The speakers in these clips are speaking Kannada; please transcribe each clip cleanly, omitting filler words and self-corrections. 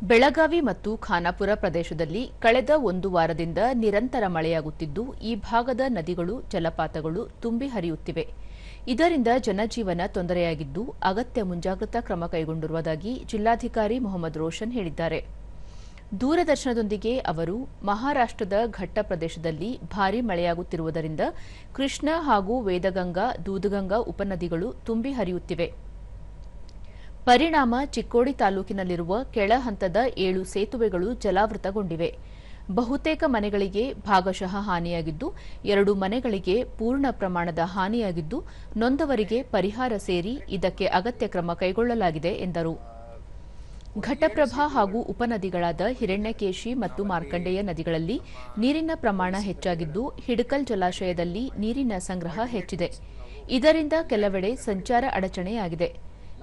ಬೆಳಗಾವಿ ಮತ್ತು ಖಾನಾಪುರ ಪ್ರದೇಶದಲ್ಲಿ ಕಳೆದ ಒಂದು ವಾರದಿಂದ ನಿರಂತರ ಮಳೆಯಾಗುತ್ತಿದ್ದು ಈ ಭಾಗದ ನದಿಗಳು ಜಲಪಾತಗಳು ತುಂಬಿ ಹರಿಯುತ್ತಿವೆ. ಇದರಿಂದ ಜನಜೀವನ ತೊಂದರೆಯಾಗಿದ್ದು ಅಗತ್ಯ ಮುಂಜಾಗ್ರತಾ ಕ್ರಮ ಕೈಗೊಂಡಿರುವುದಾಗಿ ಜಿಲ್ಲಾಧಿಕಾರಿ ಮೊಹಮ್ಮದ್ ರೋಷನ್ ಹೇಳಿದ್ದಾರೆ. ದೂರದರ್ಶನದೊಂದಿಗೆ ಅವರು ಮಹಾರಾಷ್ಟ್ರದ ಘಟ್ಟ ಪ್ರದೇಶದಲ್ಲಿ ಭಾರೀ ಮಳೆಯಾಗುತ್ತಿರುವುದರಿಂದ ಕೃಷ್ಣ ಹಾಗೂ ವೇದಗಂಗಾ, ದೂದಗಂಗಾ ಉಪನದಿಗಳು ತುಂಬಿ ಹರಿಯುತ್ತಿವೆ. ಪರಿಣಾಮ ಚಿಕ್ಕೋಡಿ ತಾಲೂಕಿನಲ್ಲಿರುವ ಕೆಳ ಹಂತದ 7 ಸೇತುವೆಗಳು ಜಲಾವೃತಗೊಂಡಿವೆ. ಬಹುತೇಕ ಮನೆಗಳಿಗೆ ಭಾಗಶಃ ಹಾನಿಯಾಗಿದ್ದು 2 ಮನೆಗಳಿಗೆ ಪೂರ್ಣ ಪ್ರಮಾಣದ ಹಾನಿಯಾಗಿದ್ದು ನೊಂದವರಿಗೆ ಪರಿಹಾರ ಸೇರಿ ಇದಕ್ಕೆ ಅಗತ್ಯ ಕ್ರಮ ಕೈಗೊಳ್ಳಲಾಗಿದೆ ಎಂದರು. ಘಟಪ್ರಭಾ ಹಾಗೂ ಉಪನದಿಗಳಾದ ಹಿರಣ್ಯಕೇಶಿ ಮತ್ತು ಮಾರ್ಕಂಡೇಯ ನದಿಗಳಲ್ಲಿ ನೀರಿನ ಪ್ರಮಾಣ ಹೆಚ್ಚಾಗಿದ್ದು ಹಿಡಕಲ್ ಜಲಾಶಯದಲ್ಲಿ ನೀರಿನ ಸಂಗ್ರಹ ಹೆಚ್ಚಿದೆ. ಇದರಿಂದ ಕೆಲವೆಡೆ ಸಂಚಾರ ಅಡಚಣೆಯಾಗಿದೆ.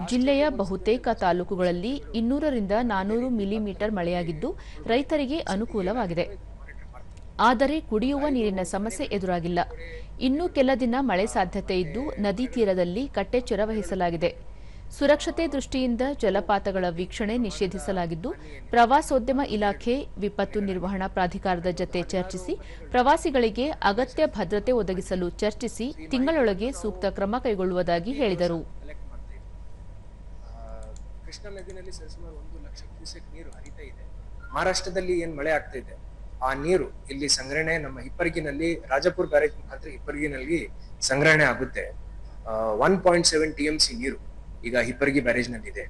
ಜಿಲ್ಲೆಯ ಬಹುತೇಕ ತಾಲೂಕುಗಳಲ್ಲಿ 200 ರಿಂದ 400 ಮಿಲಿಮೀಟರ್ ಮಳೆಯಾಗಿದ್ದು ರೈತರಿಗೆ ಅನುಕೂಲವಾಗಿದೆ. ಆದರೆ ಕುಡಿಯುವ ನೀರಿನ ಸಮಸ್ಯೆ ಎದುರಾಗಿಲ್ಲ. ಇನ್ನೂ ಕೆಲ ದಿನ ಮಳೆ ಸಾಧ್ಯತೆ ಇದ್ದು ನದಿ ತೀರದಲ್ಲಿ ಕಟ್ಟೆಚ್ಚರ ವಹಿಸಲಾಗಿದೆ. ಸುರಕ್ಷತೆ ದೃಷ್ಟಿಯಿಂದ ಜಲಪಾತಗಳ ವೀಕ್ಷಣೆ ನಿಷೇಧಿಸಲಾಗಿದ್ದು ಪ್ರವಾಸೋದ್ಯಮ ಇಲಾಖೆ, ವಿಪತ್ತು ನಿರ್ವಹಣಾ ಪ್ರಾಧಿಕಾರದ ಜತೆ ಚರ್ಚಿಸಿ ಪ್ರವಾಸಿಗಳಿಗೆ ಅಗತ್ಯ ಭದ್ರತೆ ಒದಗಿಸಲು ಚರ್ಚಿಸಿ ತಿಂಗಳೊಳಗೆ ಸೂಕ್ತ ಕ್ರಮ ಕೈಗೊಳ್ಳುವುದಾಗಿ ಹೇಳಿದರು. ಕೃಷ್ಣಾ ನದಿನಲ್ಲಿ ಸರಿಸುಮಾರು 1 ಲಕ್ಷ ಕ್ಯೂಸೆಕ್ ನೀರು ಹರಿತಾ ಇದೆ. ಮಹಾರಾಷ್ಟ್ರದಲ್ಲಿ ಏನ್ ಮಳೆ ಆಗ್ತಾ ಇದೆ ಆ ನೀರು ಇಲ್ಲಿ ಸಂಗ್ರಹಣೆ ನಮ್ಮ ಹಿಪ್ಪರಗಿನಲ್ಲಿ ರಾಜಪುರ ಬ್ಯಾರೇಜ್ ಮುಖಾಂತರ ಹಿಪ್ಪರಗಿನಲ್ಲಿ ಸಂಗ್ರಹಣೆ ಆಗುತ್ತೆ. 1.7 TMC ನೀರು ಈಗ ಹಿಪ್ಪರಗಿ ಬ್ಯಾರೇಜ್ ನಲ್ಲಿ ಇದೆ.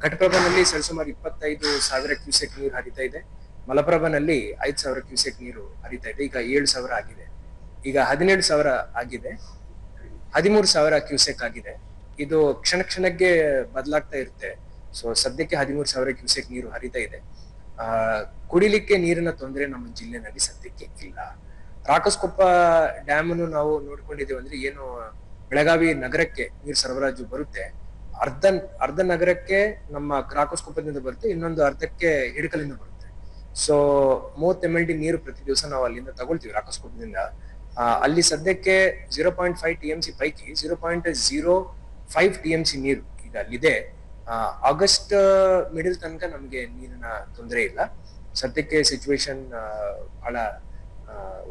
ಘಟಪ್ರಭಾನಲ್ಲಿ ಸರಿಸುಮಾರು 25,000 ಕ್ಯೂಸೆಕ್ ನೀರು ಹರಿತಾ ಇದೆ. ಮಲಪ್ರಭಾನಲ್ಲಿ 5,000 ಕ್ಯೂಸೆಕ್ ನೀರು ಹರಿತಾ ಇದೆ. ಈಗ 7,000 ಆಗಿದೆ. ಈಗ 17,000 ಆಗಿದೆ. 13,000 ಕ್ಯೂಸೆಕ್ ಆಗಿದೆ. ಇದು ಕ್ಷಣಕ್ಕೆ ಬದಲಾಗ್ತಾ ಇರುತ್ತೆ. ಸೊ ಸದ್ಯಕ್ಕೆ 13,000 ಕ್ಯೂಸೆಕ್ ನೀರು ಹರಿತಾ ಇದೆ. ಕುಡಿಲಿಕ್ಕೆ ನೀರಿನ ತೊಂದರೆ ನಮ್ಮ ಜಿಲ್ಲೆನಲ್ಲಿ ಸದ್ಯಕ್ಕೆ ಇಲ್ಲ. ರಾಕಸ್ಕೊಪ್ಪ ಡ್ಯಾಮ್ ಅನ್ನು ನಾವು ನೋಡ್ಕೊಂಡಿದ್ದೇವೆ ಅಂದ್ರೆ ಏನು ಬೆಳಗಾವಿ ನಗರಕ್ಕೆ ನೀರು ಸರಬರಾಜು ಬರುತ್ತೆ. ಅರ್ಧ ನಗರಕ್ಕೆ ನಮ್ಮ ರಾಕಸ್ಕೊಪ್ಪದಿಂದ ಬರುತ್ತೆ, ಇನ್ನೊಂದು ಅರ್ಧಕ್ಕೆ ಹಿಡಕಲಿಂದ ಬರುತ್ತೆ. ಸೊ 30 MLD ನೀರು ಪ್ರತಿ ದಿವಸ ನಾವು ಅಲ್ಲಿಂದ ತಗೊಳ್ತೀವಿ ರಾಕಸ್ಕೊಪ್ಪದಿಂದ. ಅಲ್ಲಿ ಸದ್ಯಕ್ಕೆ 0.5 TMC ಪೈಕಿ 0.05 TMC ನೀರು ಈಗ ಅಲ್ಲಿದೆ. ಆಗಸ್ಟ್ ಮಿಡಲ್ ತನಕ ನಮ್ಗೆ ನೀರಿನ ತೊಂದರೆ ಇಲ್ಲ. ಸದ್ಯಕ್ಕೆ ಸಿಚುವೇಶನ್ ಬಹಳ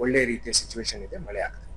ಒಳ್ಳೆ ರೀತಿಯ ಸಿಚುವೇಶನ್ ಇದೆ, ಮಳೆ ಆಗ್ತದೆ.